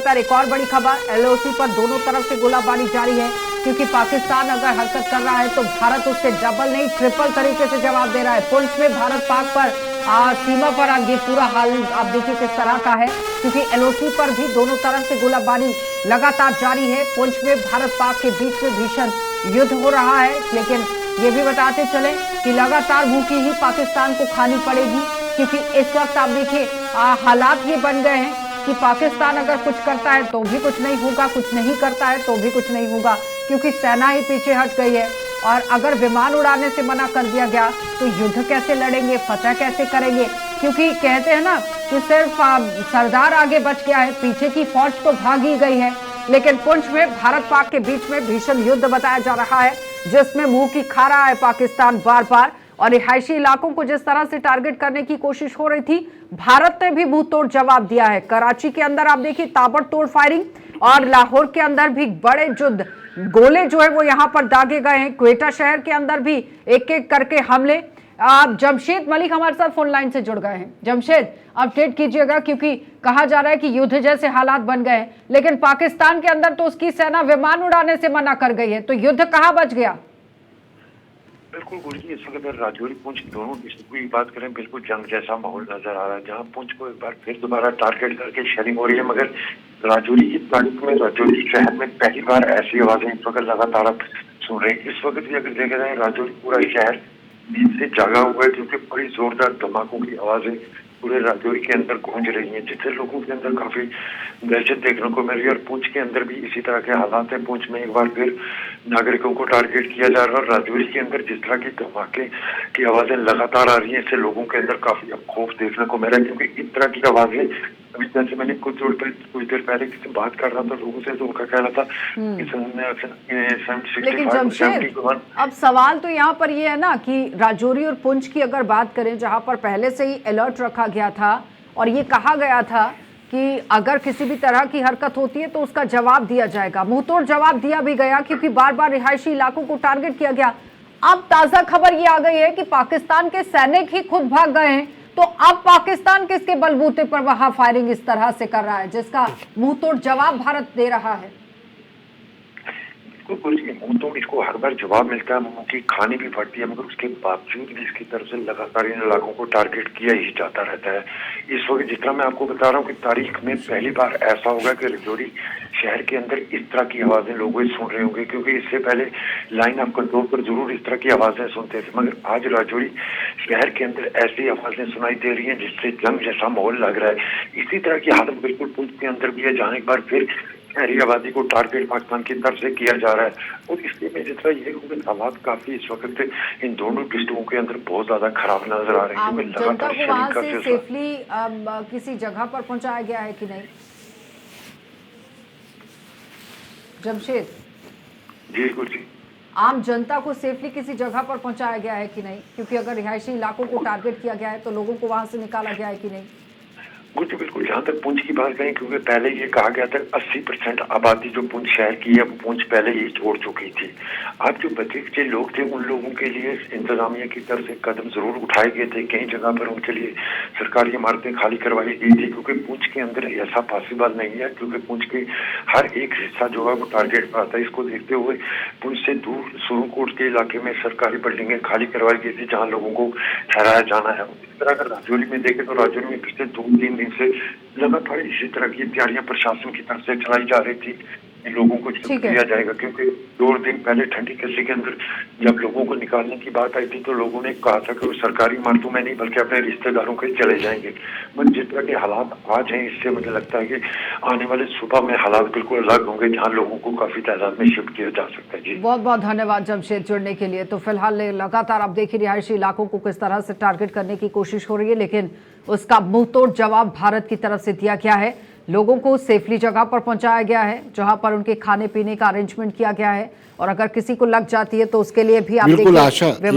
पर एक और बड़ी खबर, एलओसी पर दोनों तरफ से गोलाबारी जारी है क्योंकि पाकिस्तान अगर हरकत कर रहा है तो भारत उससे डबल नहीं ट्रिपल तरीके से जवाब दे रहा है। पुंछ में भारत पाक पर सीमा पर ये पूरा हाल आप देखिए किस तरह का है क्योंकि एलओसी पर भी दोनों तरफ से गोलाबारी लगातार जारी है। पुंछ में भारत पाक के बीच में भीषण युद्ध हो रहा है, लेकिन ये भी बताते चले कि लगातार भूखी ही पाकिस्तान को खानी पड़ेगी क्योंकि इस वक्त आप देखिए हालात ये बन गए हैं कि पाकिस्तान अगर कुछ करता है तो भी कुछ नहीं होगा, कुछ नहीं करता है तो भी कुछ नहीं होगा क्योंकि सेना ही पीछे हट गई है। और अगर विमान उड़ाने से मना कर दिया गया तो युद्ध कैसे लड़ेंगे, फतह कैसे करेंगे, क्योंकि कहते हैं ना कि सिर्फ सरदार आगे बच गया है, पीछे की फौज तो भाग ही गई है। लेकिन पुंछ में भारत पाक के बीच में भीषण युद्ध बताया जा रहा है जिसमें मुंह की खा रहा है पाकिस्तान बार बार, और रिहायशी इलाकों को जिस तरह से टारगेट करने की कोशिश हो रही थी भारत ने भी मुंह तोड़ जवाब दिया है। कराची के अंदर आप देखिए ताबड़तोड़ फायरिंग और लाहौर के अंदर भी बड़े जो गोले जो है वो यहां पर दागे गए हैं। क्वेटा शहर के अंदर भी एक एक करके हमले। जमशेद मलिक हमारे साथ फोन लाइन से जुड़ गए हैं। जमशेद, अपडेट कीजिएगा क्योंकि कहा जा रहा है कि युद्ध जैसे हालात बन गए हैं, लेकिन पाकिस्तान के अंदर तो उसकी सेना विमान उड़ाने से मना कर गई है, तो युद्ध कहां बच गया? बिल्कुल गुरजी, इस वक्त राजौरी पुंछ दोनों डिस्ट्रिक्ट की बात करें बिल्कुल जंग जैसा माहौल नजर आ रहा है, जहां पुंछ को एक बार फिर दोबारा टारगेट करके शेयरिंग हो रही है। मगर राजौरी की तारीख में राजौरी शहर में पहली बार ऐसी आवाजें इस वक्त लगातार आप सुन रहे हैं। इस वक्त भी अगर देखा जाए राजौरी पूरा शहर नींद से जागा हुआ है क्योंकि बड़ी जोरदार धमाकों की आवाजें पूरे राजौरी के अंदर गूंज रही हैं, जिससे लोगों के अंदर काफी दहशत देखने को मिल रही है। और पुंछ के अंदर भी इसी तरह के हालात हैं। पुंछ में एक बार फिर नागरिकों को टारगेट किया जा रहा है और राजौरी के अंदर जिस तरह की धमाके की आवाजें लगातार आ रही हैं, इससे लोगों के अंदर काफी खौफ देखने को मिल रहा है क्योंकि इस तरह की आवाजें अभी जैसे मैंने कुछ देर पहले किसी बात कर रहा था लोगों से, तो उनका कहना था कि लेकिन जमशेद, अब सवाल तो यहाँ पर ये है ना कि राजौरी और पुंछ की अगर बात करें जहाँ पर पहले से ही अलर्ट रखा गया था और ये कहा गया था कि अगर किसी भी तरह की हरकत होती है तो उसका जवाब दिया जाएगा, मुंहतोड़ जवाब दिया भी गया क्योंकि बार बार रिहायशी इलाकों को टारगेट किया गया। अब ताजा खबर ये आ गई है कि पाकिस्तान के सैनिक ही खुद भाग गए हैं, तो अब पाकिस्तान किसके बलबूते पर वहां फायरिंग इस तरह से कर रहा है जिसका मुंहतोड़ जवाब भारत दे रहा है? मुंहतोड़ इसको हर बार जवाब मिलता है, मुंह की खानी भी पड़ती है, मगर उसके बावजूद भी इसकी तरफ से लगातार इन इलाकों को टारगेट किया ही जाता रहता है। इस वक्त जितना मैं आपको बता रहा हूँ कि तारीख में पहली बार ऐसा होगा कि राजौरी शहर के अंदर इस तरह की आवाजें लोग सुन रहे होंगे, क्योंकि इससे पहले लाइन ऑफ कंट्रोल पर जरूर इस तरह की आवाजें सुनते थे, मगर आज राजौरी शहर के अंदर ऐसी आवाजें सुनाई दे रही हैं जिससे जंग जैसा माहौल लग रहा है। इसी तरह की हालत बिल्कुल पुंछ के अंदर भी है, जहाँ एक बार फिर शहरी आबादी को टारगेट पाकिस्तान की तरफ से किया जा रहा है। और इसलिए मैं जितना ये कहूँगा हालात काफी इस वक्त इन दोनों डिस्ट्रिक्टों के अंदर बहुत ज्यादा खराब नजर आ रहे हैं। जनता को वहां से सेफली किसी जगह पर पहुंचाया गया है कि नहीं जमशेद? जी गुरजी, आम जनता को सेफली किसी जगह पर पहुंचाया गया है कि नहीं, क्योंकि अगर रिहायशी इलाकों को टारगेट किया गया है तो लोगों को वहां से निकाला गया है कि नहीं? गुरजी बिल्कुल, जहाँ तक पुंछ की बात करें, क्योंकि पहले ये कहा गया था 80% आबादी जो पुंछ शहर की है वो पुंछ पहले ही छोड़ चुकी थी। अब जो बचे कुचे लोग थे उन लोगों के लिए इंतजामिया की तरफ से कदम जरूर उठाए गए थे, कई जगह पर उनके लिए सरकारी इमारतें खाली करवाई गई थी क्योंकि पुंछ के अंदर ऐसा पॉसिबल नहीं है, क्योंकि पुंछ के हर एक हिस्सा जो है वो टारगेट पर आता है। इसको देखते हुए पुंछ से दूर सुरुकोट के इलाके में सरकारी बिल्डिंगें खाली करवाई गई थी जहाँ लोगों को ठहराया जाना है। इस तरह अगर राजौरी में देखें तो राजौरी में पिछले 2-3 दिन से लगातार इसी तरह की तैयारियां प्रशासन की तरफ से चलाई जा रही थी लोगों को दिया जाएगा, क्योंकि 2 दिन पहले ठंडी कस्सी के अंदर जब लोगों को निकालने की बात आई थी तो लोगों ने कहा था कि वो सरकारी इमारतों में नहीं बल्कि अपने रिश्तेदारों के चले जाएंगे। मगर जिस तरह के हालात आज हैं इससे मुझे लगता है कि आने वाले सुबह में हालात बिल्कुल अलग होंगे जहाँ लोगों को काफी तादाद में शिफ्ट किया जा सकता है। जी बहुत बहुत धन्यवाद जमशेद जुड़ने के लिए। तो फिलहाल लगातार आप देखिए रिहायशी इलाकों को किस तरह से टारगेट करने की कोशिश हो रही है, लेकिन उसका मुंहतोड़ जवाब भारत की तरफ से दिया गया है। लोगों को सेफली जगह पर पहुंचाया गया है जहां पर उनके खाने पीने का अरेंजमेंट किया गया है, और अगर किसी को लग जाती है तो उसके लिए भी आप देखिए